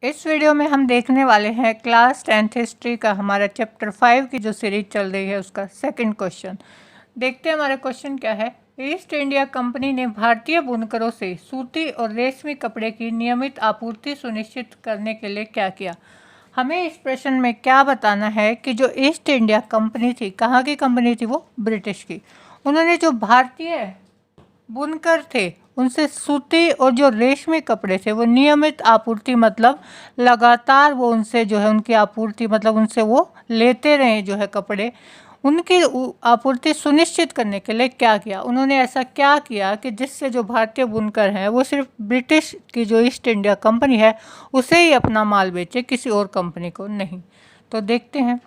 इस वीडियो में हम देखने वाले हैं क्लास 10th हिस्ट्री का हमारा चैप्टर 5 की जो सीरीज चल रही है उसका सेकंड क्वेश्चन। देखते हैं हमारा क्वेश्चन क्या है। ईस्ट इंडिया कंपनी ने भारतीय बुनकरों से सूती और रेशमी कपड़े की नियमित आपूर्ति सुनिश्चित करने के लिए क्या किया। हमें इस प्रश्न में क्या बताना है कि जो ईस्ट इंडिया कंपनी थी, कहाँ की कंपनी थी, वो ब्रिटिश की। उन्होंने जो भारतीय बुनकर थे उनसे सूती और जो रेशमी कपड़े थे वो नियमित आपूर्ति, मतलब लगातार वो उनसे जो है उनकी आपूर्ति, मतलब उनसे वो लेते रहे जो है कपड़े, उनकी आपूर्ति सुनिश्चित करने के लिए क्या किया। उन्होंने ऐसा क्या किया कि जिससे जो भारतीय बुनकर हैं वो सिर्फ ब्रिटिश की जो ईस्ट इंडिया कंपनी है उसे ही अपना माल बेचे, किसी और कंपनी को नहीं। तो देखते हैं।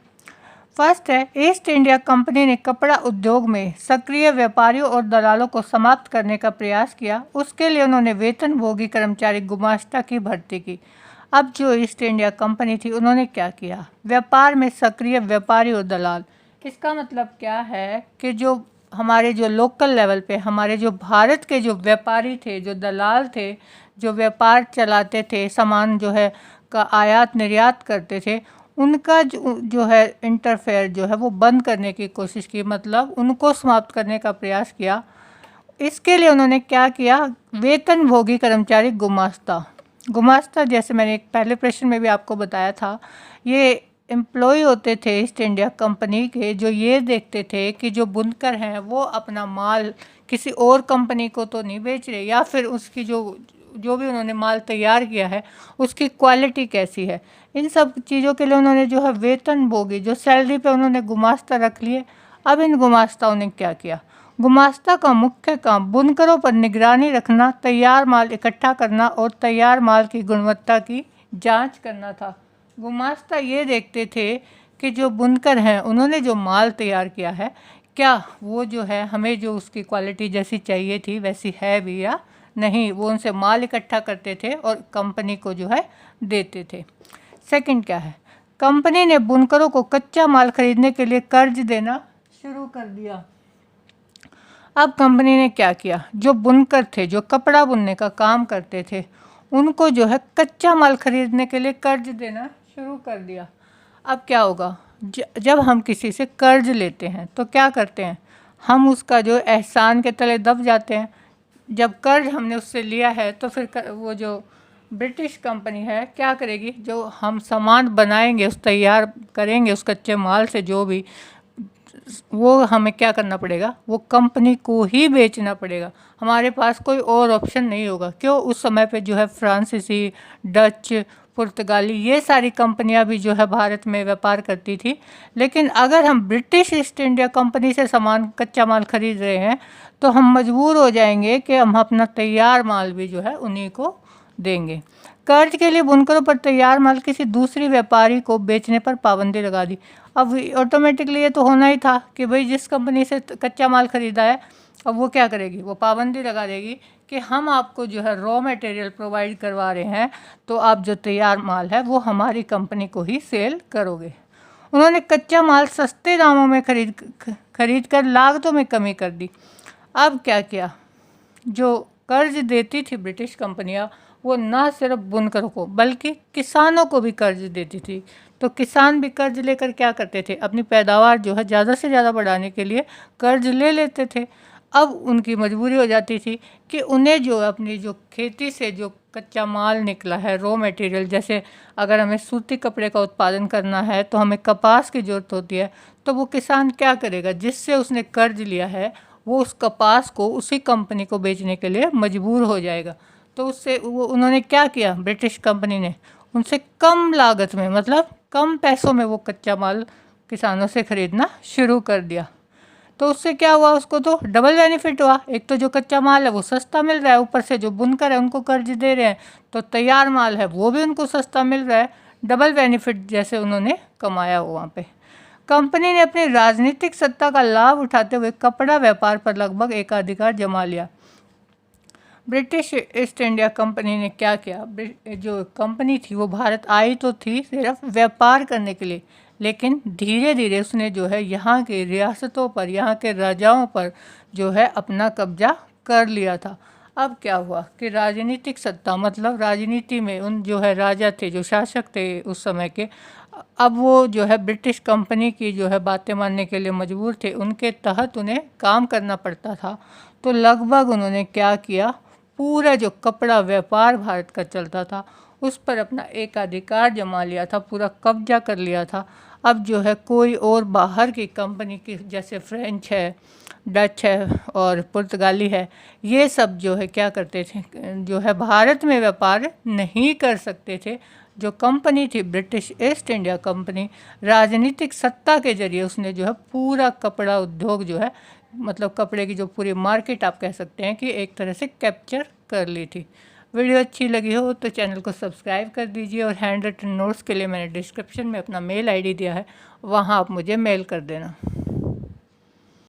फर्स्ट है, ईस्ट इंडिया कंपनी ने कपड़ा उद्योग में सक्रिय व्यापारियों और दलालों को समाप्त करने का प्रयास किया। उसके लिए उन्होंने वेतनभोगी कर्मचारी गुमास्ता की भर्ती की। अब जो ईस्ट इंडिया कंपनी थी उन्होंने क्या किया, व्यापार में सक्रिय व्यापारी और दलाल। इसका मतलब क्या है कि जो हमारे जो लोकल लेवल पे हमारे जो भारत के जो व्यापारी थे, जो दलाल थे, जो व्यापार चलाते थे, सामान जो है का आयात निर्यात करते थे, उनका जो है इंटरफेयर जो है वो बंद करने की कोशिश की, मतलब उनको समाप्त करने का प्रयास किया। इसके लिए उन्होंने क्या किया, वेतनभोगी कर्मचारी गुमास्ता जैसे मैंने एक पहले प्रश्न में भी आपको बताया था, ये एम्प्लॉय होते थे ईस्ट इंडिया कंपनी के, जो ये देखते थे कि जो बुनकर हैं वो अपना माल किसी और कंपनी को तो नहीं बेच रहे, या फिर उसकी जो भी उन्होंने माल तैयार किया है उसकी क्वालिटी कैसी है। इन सब चीज़ों के लिए उन्होंने जो है वेतनभोगी, जो सैलरी पे उन्होंने गुमास्ता रख लिए। अब इन गुमास्ताओं ने क्या किया, गुमास्ता का मुख्य काम बुनकरों पर निगरानी रखना, तैयार माल इकट्ठा करना और तैयार माल की गुणवत्ता की जांच करना था। गुमास्ता ये देखते थे कि जो बुनकर हैं उन्होंने जो माल तैयार किया है, क्या वो जो है हमें जो उसकी क्वालिटी जैसी चाहिए थी वैसी है भी या नहीं। वो उनसे माल इकट्ठा करते थे और कंपनी को जो है देते थे। सेकंड क्या है, कंपनी ने बुनकरों को कच्चा माल खरीदने के लिए कर्ज देना शुरू कर दिया। अब कंपनी ने क्या किया, जो बुनकर थे, जो कपड़ा बुनने का काम करते थे, उनको जो है कच्चा माल खरीदने के लिए कर्ज देना शुरू कर दिया। अब क्या होगा, जब हम किसी से कर्ज लेते हैं तो क्या करते हैं, हम उसका जो एहसान के तले दब जाते हैं। जब कर्ज हमने उससे लिया है तो फिर वो जो ब्रिटिश कंपनी है क्या करेगी, जो हम सामान बनाएंगे, उस तैयार करेंगे उस कच्चे माल से, जो भी वो हमें क्या करना पड़ेगा, वो कंपनी को ही बेचना पड़ेगा। हमारे पास कोई और ऑप्शन नहीं होगा। क्यों, उस समय पे जो है फ्रांसीसी, डच, पुर्तगाली, ये सारी कंपनियां भी जो है भारत में व्यापार करती थी। लेकिन अगर हम ब्रिटिश ईस्ट इंडिया कंपनी से सामान, कच्चा माल खरीद रहे हैं तो हम मजबूर हो जाएंगे कि हम अपना तैयार माल भी जो है उन्हीं को देंगे। कर्ज के लिए बुनकरों पर तैयार माल किसी दूसरी व्यापारी को बेचने पर पाबंदी लगा दी। अब ऑटोमेटिकली ये तो होना ही था कि भाई जिस कंपनी से कच्चा माल खरीदा है, अब वो क्या करेगी, वो पाबंदी लगा देगी कि हम आपको जो है रॉ मटेरियल प्रोवाइड करवा रहे हैं, तो आप जो तैयार माल है वो हमारी कंपनी को ही सेल करोगे। उन्होंने कच्चा माल सस्ते दामों में खरीद कर लागतों में कमी कर दी। अब क्या किया, जो कर्ज देती थी ब्रिटिश कंपनियां, वो ना सिर्फ बुनकरों को बल्कि किसानों को भी कर्ज देती थी। तो किसान भी कर्ज लेकर क्या करते थे, अपनी पैदावार जो है ज़्यादा से ज़्यादा बढ़ाने के लिए कर्ज ले लेते थे। अब उनकी मजबूरी हो जाती थी कि उन्हें जो अपनी जो खेती से जो कच्चा माल निकला है, रॉ मटेरियल, जैसे अगर हमें सूती कपड़े का उत्पादन करना है तो हमें कपास की ज़रूरत होती है, तो वो किसान क्या करेगा, जिससे उसने कर्ज लिया है वो उस कपास को उसी कंपनी को बेचने के लिए मजबूर हो जाएगा। तो उससे वो उन्होंने क्या किया, ब्रिटिश कंपनी ने उनसे कम लागत में, मतलब कम पैसों में वो कच्चा माल किसानों से खरीदना शुरू कर दिया। तो उससे क्या हुआ, उसको तो डबल बेनिफिट हुआ। एक तो जो कच्चा माल है वो सस्ता मिल रहा है, ऊपर से जो बुनकर है उनको कर्ज दे रहे हैं, तो तैयार माल है वो भी उनको सस्ता मिल रहा है। डबल बेनिफिट जैसे उन्होंने कमाया हो वहाँ पे। कंपनी ने अपनी राजनीतिक सत्ता का लाभ उठाते हुए कपड़ा व्यापार पर लगभग एकाधिकार जमा लिया। ब्रिटिश ईस्ट इंडिया कंपनी ने क्या किया, जो कंपनी थी वो भारत आई तो थी सिर्फ व्यापार करने के लिए, लेकिन धीरे धीरे उसने जो है यहाँ की रियासतों पर, यहाँ के राजाओं पर जो है अपना कब्जा कर लिया था। अब क्या हुआ कि राजनीतिक सत्ता मतलब राजनीति में उन जो है राजा थे, जो शासक थे उस समय के, अब वो जो है ब्रिटिश कंपनी की जो है बातें मानने के लिए मजबूर थे, उनके तहत उन्हें काम करना पड़ता था। तो लगभग उन्होंने क्या किया, पूरा जो कपड़ा व्यापार भारत का चलता था उस पर अपना एकाधिकार जमा लिया था, पूरा कब्जा कर लिया था। अब जो है कोई और बाहर की कंपनी की, जैसे फ्रेंच है, डच है और पुर्तगाली है, ये सब जो है क्या करते थे, जो है भारत में व्यापार नहीं कर सकते थे। जो कंपनी थी ब्रिटिश ईस्ट इंडिया कंपनी, राजनीतिक सत्ता के जरिए उसने जो है पूरा कपड़ा उद्योग जो है, मतलब कपड़े की जो पूरी मार्केट आप कह सकते हैं कि एक तरह से कैप्चर कर ली थी। वीडियो अच्छी लगी हो तो चैनल को सब्सक्राइब कर दीजिए, और हैंड रिटन नोट्स के लिए मैंने डिस्क्रिप्शन में अपना मेल आईडी दिया है, वहाँ आप मुझे मेल कर देना।